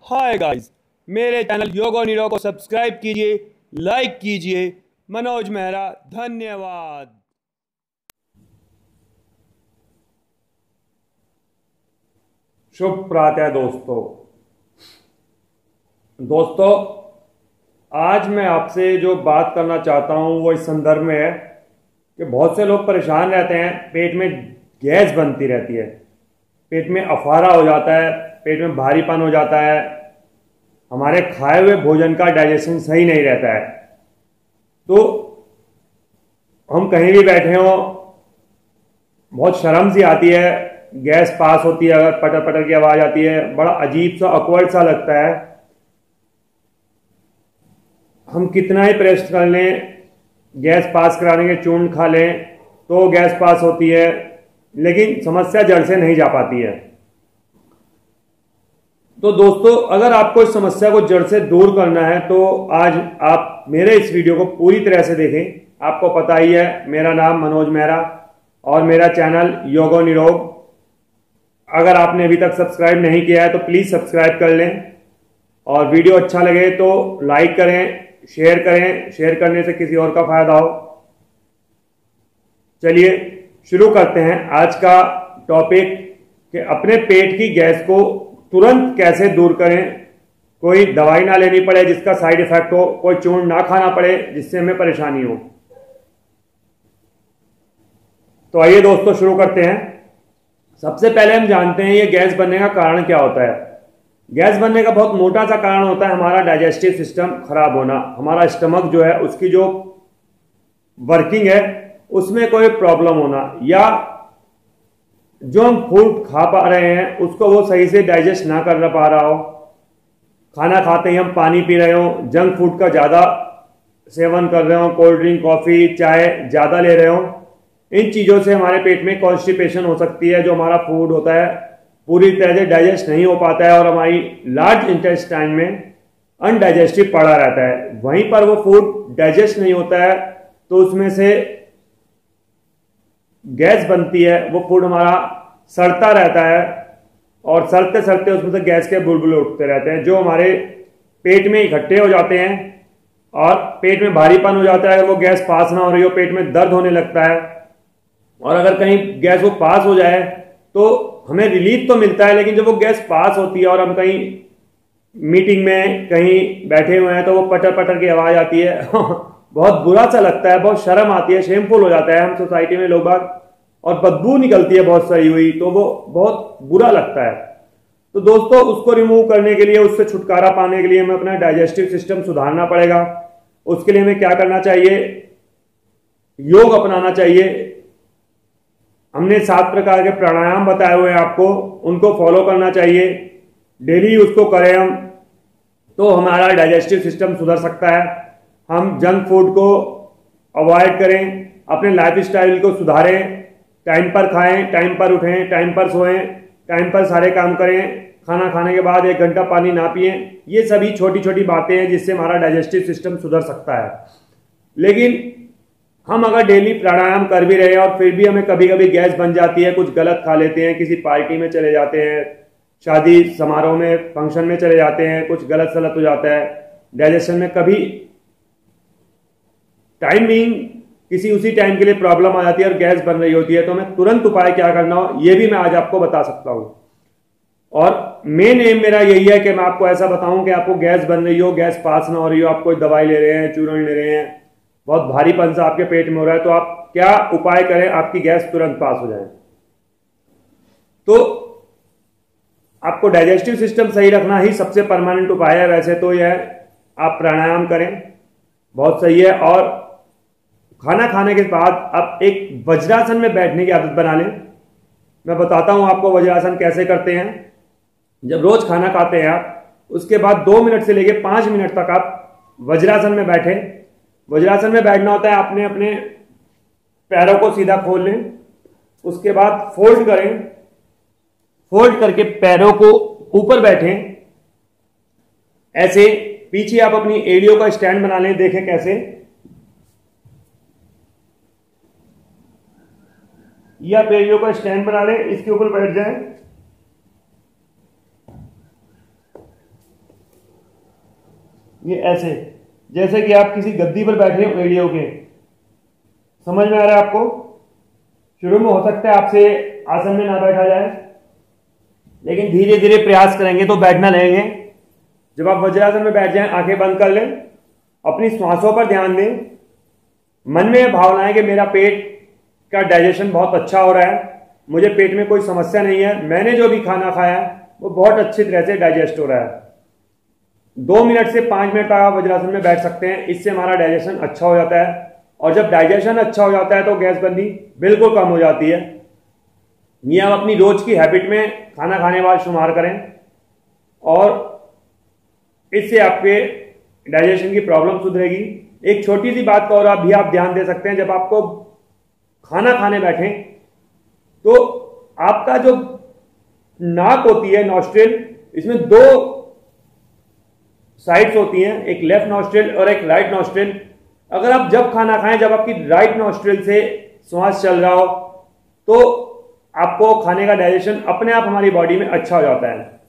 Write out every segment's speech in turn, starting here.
Hi guys, मेरे channel योगो Nero को subscribe कीजिए, लाइक कीजिए। मनोज मेहरा, धन्यवाद। शुभ प्रातः दोस्तों। आज मैं आपसे जो बात करना चाहता हूं वो इस संदर्भ में है कि बहुत से लोग परेशान रहते हैं, पेट में गैस बनती रहती है, पेट में अफारा हो जाता है, पेट में भारीपन हो जाता है, हमारे खाए हुए भोजन का डाइजेशन सही नहीं रहता है। तो हम कहीं भी बैठे हों, बहुत शर्म सी आती है, गैस पास होती है, अगर पटर पटर की आवाज आती है, बड़ा अजीब सा ऑकवर्ड सा लगता है। हम कितना ही प्रयास कर लें, गैस पास कराने के चूर्ण खा लें तो गैस पास होती है, लेकिन समस्या जड़ से नहीं जा पाती है। तो दोस्तों, अगर आपको इस समस्या को जड़ से दूर करना है तो आज आप मेरे इस वीडियो को पूरी तरह से देखें। आपको पता ही है, मेरा नाम मनोज मेहरा और मेरा चैनल योगो निरोग। अगर आपने अभी तक सब्सक्राइब नहीं किया है तो प्लीज सब्सक्राइब कर लें, और वीडियो अच्छा लगे तो लाइक करें, शेयर करें, शेयर करने से किसी और का फायदा हो। चलिए शुरू करते हैं आज का टॉपिक कि अपने पेट की गैस को तुरंत कैसे दूर करें। कोई दवाई ना लेनी पड़े जिसका साइड इफेक्ट हो, कोई चूर्ण ना खाना पड़े जिससे हमें परेशानी हो। तो आइए दोस्तों शुरू करते हैं। सबसे पहले हम जानते हैं ये गैस बनने का कारण क्या होता है। गैस बनने का बहुत मोटा सा कारण होता है हमारा डाइजेस्टिव सिस्टम खराब होना। हमारा स्टमक जो है उसकी जो वर्किंग है उसमें कोई प्रॉब्लम होना, या जो हम फूड खा पा रहे हैं उसको वो सही से डाइजेस्ट ना कर पा रहा हो। खाना खाते ही हम पानी पी रहे हो, जंक फूड का ज्यादा सेवन कर रहे हो, कोल्ड ड्रिंक, कॉफी, चाय ज्यादा ले रहे हो। इन चीजों से हमारे पेट में कॉन्स्टिपेशन हो सकती है। जो हमारा फूड होता है पूरी तरह से डाइजेस्ट नहीं हो पाता है और हमारी लार्ज इंटेस्टाइन में अनडाइजेस्टिव पड़ा रहता है। वहीं पर वो फूड डाइजेस्ट नहीं होता है तो उसमें से गैस बनती है। वो फूड हमारा सड़ता रहता है और सड़ते सड़ते उसमें से गैस के बुलबुले उठते रहते हैं, जो हमारे पेट में इकट्ठे हो जाते हैं और पेट में भारीपन हो जाता है। अगर वो गैस पास ना हो रही हो, पेट में दर्द होने लगता है, और अगर कहीं गैस वो पास हो जाए तो हमें रिलीफ तो मिलता है, लेकिन जब वो गैस पास होती है और हम कहीं मीटिंग में कहीं बैठे हुए हैं तो वो पटर पटर की आवाज आती है बहुत बुरा सा लगता है, बहुत शर्म आती है, शेमफुल हो जाता है हम सोसाइटी में लोग बाग, और बदबू निकलती है बहुत सही हुई, तो वो बहुत बुरा लगता है। तो दोस्तों, उसको रिमूव करने के लिए, उससे छुटकारा पाने के लिए हमें अपना डाइजेस्टिव सिस्टम सुधारना पड़ेगा। उसके लिए हमें क्या करना चाहिए? योग अपनाना चाहिए। हमने 7 प्रकार के प्राणायाम बताए हुए हैं आपको, उनको फॉलो करना चाहिए। डेली उसको करें हम तो हमारा डाइजेस्टिव सिस्टम सुधर सकता है। हम जंक फूड को अवॉइड करें, अपने लाइफस्टाइल को सुधारें, टाइम पर खाएं, टाइम पर उठें, टाइम पर सोएं, टाइम पर सारे काम करें, खाना खाने के बाद 1 घंटा पानी ना पिएं। ये सभी छोटी छोटी बातें हैं जिससे हमारा डाइजेस्टिव सिस्टम सुधर सकता है। लेकिन हम अगर डेली प्राणायाम कर भी रहे हैं और फिर भी हमें कभी कभी गैस बन जाती है, कुछ गलत खा लेते हैं, किसी पार्टी में चले जाते हैं, शादी समारोह में, फंक्शन में चले जाते हैं, कुछ गलत सलत हो जाता है डाइजेशन में, कभी टाइम बीइंग किसी उसी टाइम के लिए प्रॉब्लम आ जाती है और गैस बन रही होती है, तो हमें तुरंत उपाय क्या करना हो ये भी मैं आज आपको बता सकता हूं। और मेन एम मेरा यही है कि मैं आपको ऐसा बताऊं कि आपको गैस बन रही हो, गैस पास ना हो रही हो, आप कोई दवाई ले रहे हैं, चूर्ण ले रहे हैं, बहुत भारीपन सा आपके पेट में हो रहा है, तो आप क्या उपाय करें आपकी गैस तुरंत पास हो जाए। तो आपको डाइजेस्टिव सिस्टम सही रखना ही सबसे परमानेंट उपाय है। वैसे तो यह आप प्राणायाम करें, बहुत सही है। और खाना खाने के बाद आप एक वज्रासन में बैठने की आदत बना लें। मैं बताता हूं आपको वज्रासन कैसे करते हैं। जब रोज खाना खाते हैं आप, उसके बाद 2 मिनट से लेकर 5 मिनट तक आप वज्रासन में बैठें। वज्रासन में बैठना होता है, आपने अपने पैरों को सीधा खोल लें, उसके बाद फोल्ड करें, फोल्ड करके पैरों को ऊपर बैठें ऐसे। पीछे आप अपनी एड़ियों का स्टैंड बना लें, देखें कैसे। या एड़ियों का स्टैंड बना लें, इसके ऊपर बैठ जाएं। ये ऐसे, जैसे कि आप किसी गद्दी पर बैठे हो एड़ियों के। समझ में आ रहा है आपको? शुरू में हो सकता है आपसे आसन में ना बैठा जाए, लेकिन धीरे धीरे प्रयास करेंगे तो बैठना लगेंगे। जब आप वज्रासन में बैठ जाएं, आंखें बंद कर लें, अपनी श्वासों पर ध्यान दें, मन में भावना है कि मेरा पेट का डाइजेशन बहुत अच्छा हो रहा है, मुझे पेट में कोई समस्या नहीं है, मैंने जो भी खाना खाया वो बहुत अच्छी तरह से डाइजेस्ट हो रहा है। 2 मिनट से 5 मिनट तक आप वज्रासन में बैठ सकते हैं, इससे हमारा डाइजेशन अच्छा हो जाता है। और जब डाइजेशन अच्छा हो जाता है तो गैस बंदी बिल्कुल कम हो जाती है। ये आप अपनी रोज की हैबिट में खाना खाने बाद शुमार करें, और इससे आपके डाइजेशन की प्रॉब्लम सुधरेगी। एक छोटी सी बात का और आप ध्यान दे सकते हैं, जब आपको खाना खाने बैठें तो आपका जो नाक होती है, नॉस्ट्रिल, इसमें 2 साइड्स होती हैं, एक लेफ्ट नॉस्ट्रिल और एक राइट नॉस्ट्रिल। अगर आप जब खाना खाएं, जब आपकी राइट नॉस्ट्रिल से श्वास चल रहा हो, तो आपको खाने का डाइजेशन अपने आप हमारी बॉडी में अच्छा हो जाता है।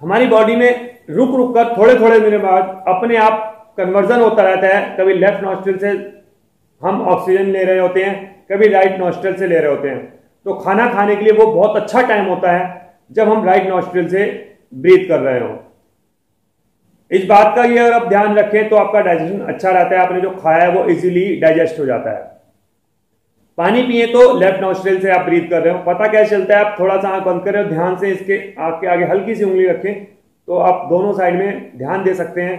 हमारी बॉडी में रुक रुक कर थोड़े थोड़े मिनट बाद अपने आप कन्वर्जन होता रहता है। कभी लेफ्ट नॉस्ट्रिल से हम ऑक्सीजन ले रहे होते हैं, कभी राइट नॉस्ट्रिल से ले रहे होते हैं। तो खाना खाने के लिए वो बहुत अच्छा टाइम होता है जब हम राइट नॉस्ट्रिल से ब्रीथ कर रहे हो। इस बात का ये अगर आप ध्यान रखें तो आपका डाइजेशन अच्छा रहता है, आपने जो खाया है वो इजीली डाइजेस्ट हो जाता है। पानी पिए तो लेफ्ट नॉस्ट्रिल से आप ब्रीथ कर रहे हो, पता कैसे चलता है? आप थोड़ा सा आंख बंद करें और ध्यान से इसके आंख के आगे हल्की सी उंगली रखें, तो आप दोनों साइड में ध्यान दे सकते हैं।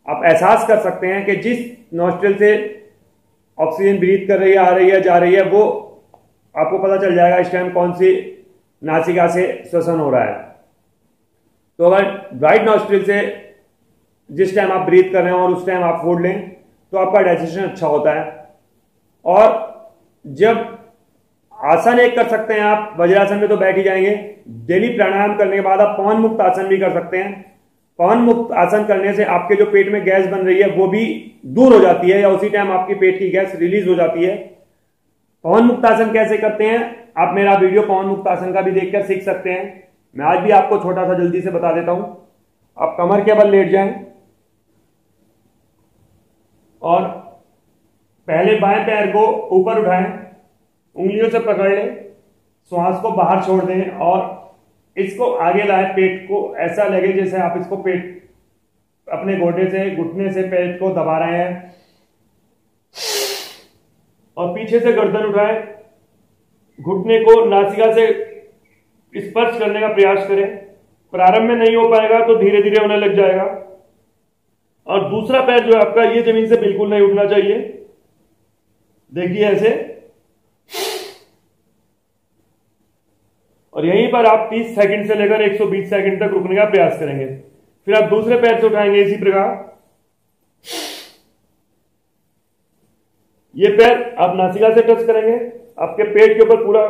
आप एहसास कर सकते हैं कि जिस नॉस्ट्रिल से ऑक्सीजन ब्रीथ कर रही है, आ रही है, जा रही है, वो आपको पता चल जाएगा इस टाइम कौन सी नासिका से श्वसन हो रहा है। तो अगर राइट नॉस्ट्रिल से जिस टाइम आप ब्रीथ कर रहे हैं और उस टाइम आप फूड लें तो आपका डाइजेशन अच्छा होता है। और जब आसन एक कर सकते हैं आप, वज्रासन में तो बैठ ही जाएंगे। डेली प्राणायाम करने के बाद आप पवन मुक्त आसन भी कर सकते हैं। पवन मुक्त आसन करने से आपके जो पेट में गैस बन रही है वो भी दूर हो जाती है, या उसी टाइम आपकी पेट की गैस रिलीज हो जाती है। पवन मुक्त आसन कैसे करते हैं, आप मेरा वीडियो पवन मुक्त आसन का भी देखकर सीख सकते हैं। मैं आज भी आपको छोटा सा जल्दी से बता देता हूं। आप कमर के बल लेट जाएं और पहले बाएं पैर को ऊपर उठाएं, उंगलियों से पकड़ लें, श्वास को बाहर छोड़ दें और इसको आगे लाएं। पेट को ऐसा लगे जैसे आप इसको पेट अपने घुटने से पेट को दबा रहे हैं, और पीछे से गर्दन उठाएं, घुटने को नासिका से स्पर्श करने का प्रयास करें। प्रारंभ में नहीं हो पाएगा तो धीरे धीरे होने लग जाएगा। और दूसरा पैर जो है आपका, ये जमीन से बिल्कुल नहीं उठना चाहिए। देखिए ऐसे, और यहीं पर आप 30 सेकंड से लेकर 120 सेकंड तक रुकने का प्रयास करेंगे। फिर आप दूसरे पैर से उठाएंगे इसी प्रकार। ये पैर आप नासिका से टच करेंगे, आपके पेट के ऊपर पूरा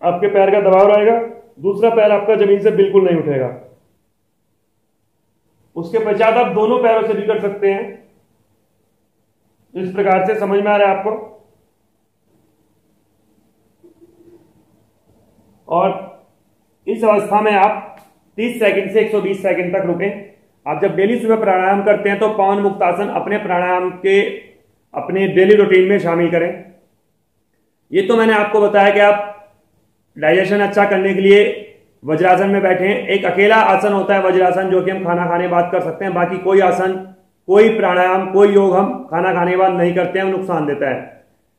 आपके पैर का दबाव रहेगा। दूसरा पैर आपका जमीन से बिल्कुल नहीं उठेगा। उसके पश्चात आप दोनों पैरों से भी कर सकते हैं। इस प्रकार से समझ में आ रहा है आपको? और इस अवस्था में आप 30 सेकंड से 120 सेकंड तक रुकें। आप जब डेली सुबह प्राणायाम करते हैं तो पवन मुक्त आसन अपने प्राणायाम के अपने डेली रूटीन में शामिल करें। ये तो मैंने आपको बताया कि आप डाइजेशन अच्छा करने के लिए वज्रासन में बैठे हैं। एक अकेला आसन होता है वज्रासन, जो कि हम खाना खाने बाद कर सकते हैं। बाकी कोई आसन, कोई प्राणायाम, कोई योग हम खाना खाने बाद नहीं करते हैं, नुकसान देता है।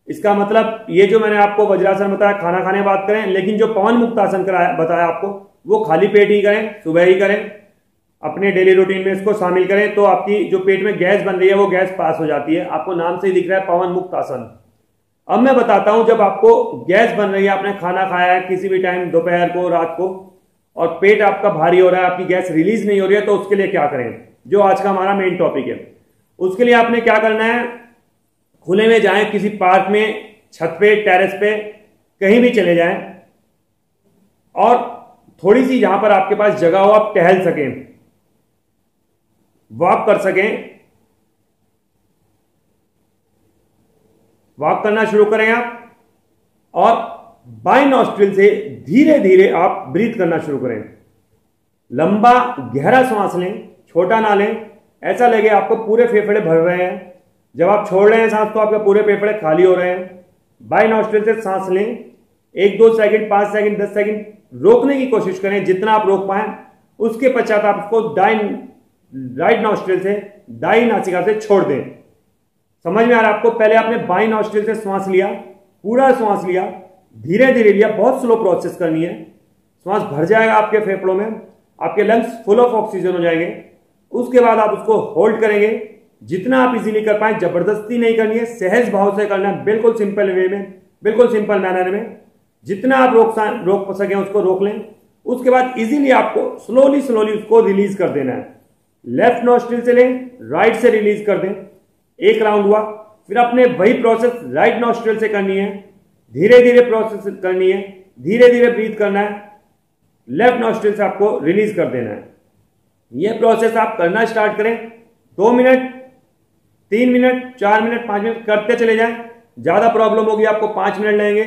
इसका मतलब ये जो मैंने आपको वज्रासन बताया खाना खाने बाद करें, लेकिन जो पवन मुक्त आसन बताया आपको वो खाली पेट ही करें, सुबह ही करें, अपने डेली रूटीन में इसको शामिल करें। तो आपकी जो पेट में गैस बन रही है वो गैस पास हो जाती है। आपको नाम से ही दिख रहा है पवन मुक्त आसन। अब मैं बताता हूं, जब आपको गैस बन रही है, आपने खाना खाया है किसी भी टाइम, दोपहर को, रात को, और पेट आपका भारी हो रहा है, आपकी गैस रिलीज नहीं हो रही है, तो उसके लिए क्या करें, जो आज का हमारा मेन टॉपिक है। उसके लिए आपने क्या करना है, खुले में जाएं, किसी पार्क में, छत पे, टेरेस पे, कहीं भी चले जाएं, और थोड़ी सी जहां पर आपके पास जगह हो, आप टहल सकें, वॉक कर सकें। वॉक करना शुरू करें आप, और बाएं नॉस्ट्रिल से धीरे धीरे आप ब्रीथ करना शुरू करें। लंबा गहरा सांस लें, छोटा ना लें, ऐसा लगे आपको पूरे फेफड़े भर रहे हैं। जब आप छोड़ रहे हैं सांस तो आपके पूरे फेफड़े खाली हो रहे हैं। बाई नॉस्ट्रिल से सांस लें, 1-2 सेकंड, 5 सेकंड, 10 सेकंड रोकने की कोशिश करें, जितना आप रोक पाए। उसके पश्चात आप उसको राइट नॉस्ट्रिल से, दाई नासिका से छोड़ दें। समझ में आ रहा है आपको? पहले आपने बाई नॉस्ट्रिल से श्वास लिया, पूरा श्वास लिया, धीरे धीरे लिया, बहुत स्लो प्रोसेस करनी है। श्वास भर जाएगा आपके फेफड़ों में, आपके लंग्स फुल ऑफ ऑक्सीजन हो जाएंगे। उसके बाद आप उसको होल्ड करेंगे, जितना आप इजीली कर पाए। जबरदस्ती नहीं करनी है, सहज भाव से करना है, बिल्कुल सिंपल वे में, बिल्कुल सिंपल मैनर में। जितना आप रोक सकें उसको रोक लें। उसके बाद इजीली आपको स्लोली स्लोली उसको रिलीज कर देना है। लेफ्ट नॉस्ट्रिल से लें, राइट से रिलीज कर दें। एक राउंड हुआ, फिर अपने वही प्रोसेस राइट नॉस्ट्रिल से करनी है, धीरे धीरे प्रोसेस करनी है, धीरे धीरे ब्रीथ करना है। लेफ्ट नॉस्ट्रिल से आपको रिलीज कर देना है। यह प्रोसेस आप करना स्टार्ट करें। 2 मिनट, 3 मिनट, 4 मिनट, 5 मिनट करते चले जाएं। ज्यादा प्रॉब्लम होगी आपको 5 मिनट लगेंगे।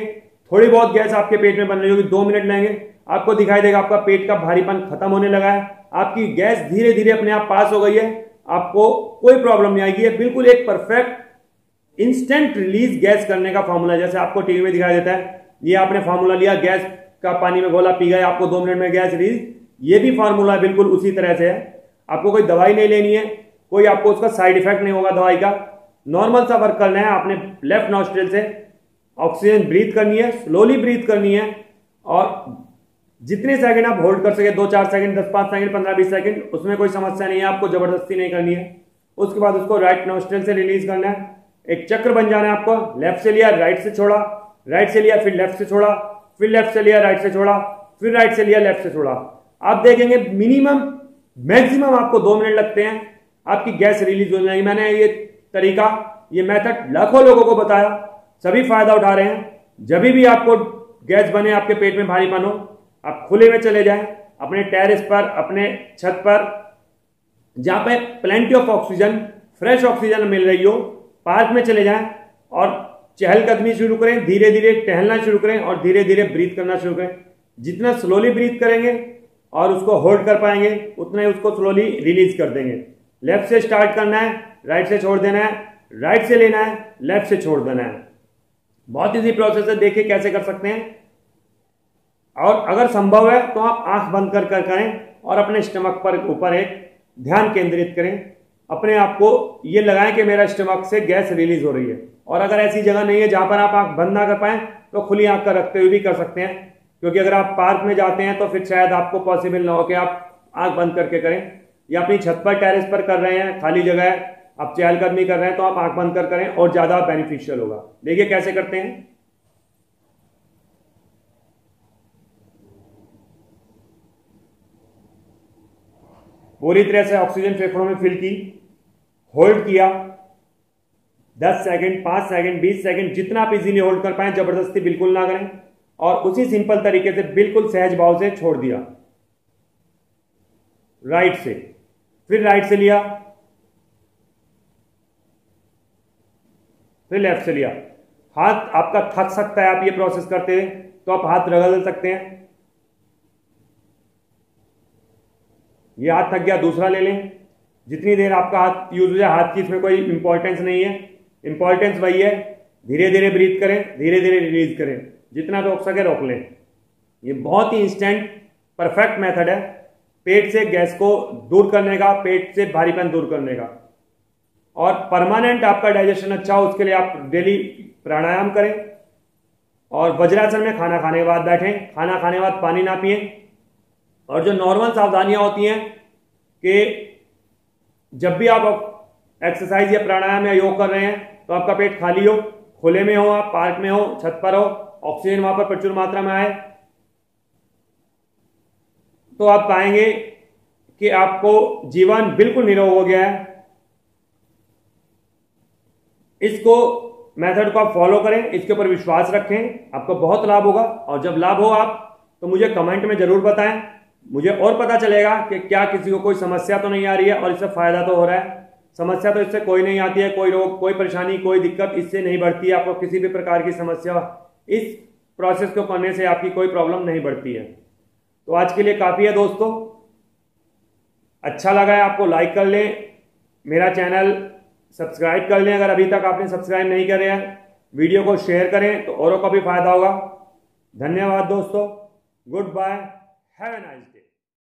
थोड़ी बहुत गैस आपके पेट में बन रही होगी 2 मिनट लगेंगे। आपको दिखाई देगा आपका पेट का भारीपन खत्म होने लगा है, आपकी गैस धीरे धीरे अपने आप पास हो गई है, आपको कोई प्रॉब्लम नहीं आएगी। ये बिल्कुल एक परफेक्ट इंस्टेंट रिलीज गैस करने का फॉर्मूला, जैसे आपको टीवी में दिखाई देता है। ये आपने फॉर्मूला लिया, गैस का पानी में घोला, पी गए, आपको 2 मिनट में गैस रिलीज। ये भी फॉर्मूला बिल्कुल उसी तरह से है। आपको कोई दवाई नहीं लेनी है, कोई आपको उसका साइड इफेक्ट नहीं होगा दवाई का। नॉर्मल सा वर्क करना है। आपने लेफ्ट नॉस्ट्रिल से ऑक्सीजन ब्रीथ करनी है, स्लोली ब्रीथ करनी है, और जितने सेकंड आप होल्ड कर सके, 2-4 सेकंड, 10-5 सेकंड, 15-20 सेकंड, उसमें कोई समस्या नहीं है। आपको जबरदस्ती नहीं करनी है। उसके बाद उसको राइट नॉस्ट्रिल से रिलीज करना है। एक चक्र बन जाना है आपको। लेफ्ट से लिया, राइट से छोड़ा, राइट से लिया, फिर लेफ्ट से छोड़ा, फिर लेफ्ट से लिया, राइट से छोड़ा, फिर राइट से लिया, लेफ्ट से छोड़ा। आप देखेंगे मिनिमम मैक्सिमम आपको 2 मिनट लगते हैं, आपकी गैस रिलीज हो जाएगी। मैंने ये तरीका, ये मेथड लाखों लोगों को बताया, सभी फायदा उठा रहे हैं। जब भी आपको गैस बने, आपके पेट में भारीपन हो, आप खुले में चले जाएं, अपने टेरेस पर, अपने छत पर, जहां पे plenty of oxygen, fresh oxygen मिल रही हो, पार्क में चले जाएं और चहलकदमी शुरू करें। धीरे धीरे टहलना शुरू करें और धीरे धीरे ब्रीथ करना शुरू करें। जितना स्लोली ब्रीथ करेंगे और उसको होल्ड कर पाएंगे, उतना ही उसको स्लोली रिलीज कर देंगे। लेफ्ट से स्टार्ट करना है, राइट से छोड़ देना है, राइट से लेना है, लेफ्ट से छोड़ देना है। बहुत इजी प्रोसेस है, देखिए कैसे कर सकते हैं। और अगर संभव है तो आप आंख बंद कर करें और अपने स्टमक पर ऊपर एक ध्यान केंद्रित करें। अपने आप को ये लगाएं कि मेरा स्टमक से गैस रिलीज हो रही है। और अगर ऐसी जगह नहीं है जहां पर आप आंख बंद ना कर पाए, तो खुली आंख कर रखते हुए भी कर सकते हैं। क्योंकि अगर आप पार्क में जाते हैं तो फिर शायद आपको पॉसिबल ना हो कि आप आंख बंद करके करें, या अपनी छत पर, टेरेस पर कर रहे हैं, खाली जगह है, आप चहलकदमी कर रहे हैं, तो आप आंख बंद कर करें और ज्यादा बेनिफिशियल होगा। देखिए कैसे करते हैं। पूरी तरह से ऑक्सीजन फेफड़ों में फिल की, होल्ड किया 10 सेकंड, 5 सेकंड, 20 सेकंड, जितना आप इजीली होल्ड कर पाए, जबरदस्ती बिल्कुल ना करें। और उसी सिंपल तरीके से बिल्कुल सहज भाव से छोड़ दिया। राइट से, फिर राइट से लिया, फिर लेफ्ट से लिया। हाथ आपका थक सकता है, आप ये प्रोसेस करते हुए, तो आप हाथ रगड़ सकते हैं। ये हाथ थक गया, दूसरा ले लें। जितनी देर आपका हाथ यूज हो जाए, हाथ की इसमें कोई इंपॉर्टेंस नहीं है। इंपॉर्टेंस वही है, धीरे धीरे ब्रीथ करें, धीरे धीरे रिलीज करें, जितना रोक सके रोक लें। ये बहुत ही इंस्टेंट परफेक्ट मेथड है पेट से गैस को दूर करने का, पेट से भारीपन दूर करने का। और परमानेंट आपका डाइजेशन अच्छा हो, उसके लिए आप डेली प्राणायाम करें। और वज्रासन में खाना खाने के बाद बैठें, खाना खाने के बाद पानी ना पिएं। और जो नॉर्मल सावधानियां होती हैं कि जब भी आप एक्सरसाइज या प्राणायाम या योग कर रहे हैं, तो आपका पेट खाली हो, खुले में हो, आप पार्क में हो, छत पर हो, ऑक्सीजन वहां पर प्रचुर मात्रा में आए, तो आप पाएंगे कि आपको जीवन बिल्कुल निरोग हो गया है। इसको मेथड को आप फॉलो करें, इसके ऊपर विश्वास रखें, आपको बहुत लाभ होगा। और जब लाभ हो आप तो मुझे कमेंट में जरूर बताएं, मुझे और पता चलेगा कि क्या किसी को कोई समस्या तो नहीं आ रही है और इससे फायदा तो हो रहा है। समस्या तो इससे कोई नहीं आती है, कोई रोग, कोई परेशानी, कोई दिक्कत इससे नहीं बढ़ती है। आपको किसी भी प्रकार की समस्या इस प्रोसेस को करने से आपकी कोई प्रॉब्लम नहीं बढ़ती है। तो आज के लिए काफी है दोस्तों। अच्छा लगा है आपको लाइक कर लें, मेरा चैनल सब्सक्राइब कर लें अगर अभी तक आपने सब्सक्राइब नहीं करे हैं। वीडियो को शेयर करें तो औरों का भी फायदा होगा। धन्यवाद दोस्तों, good bye, have a nice day.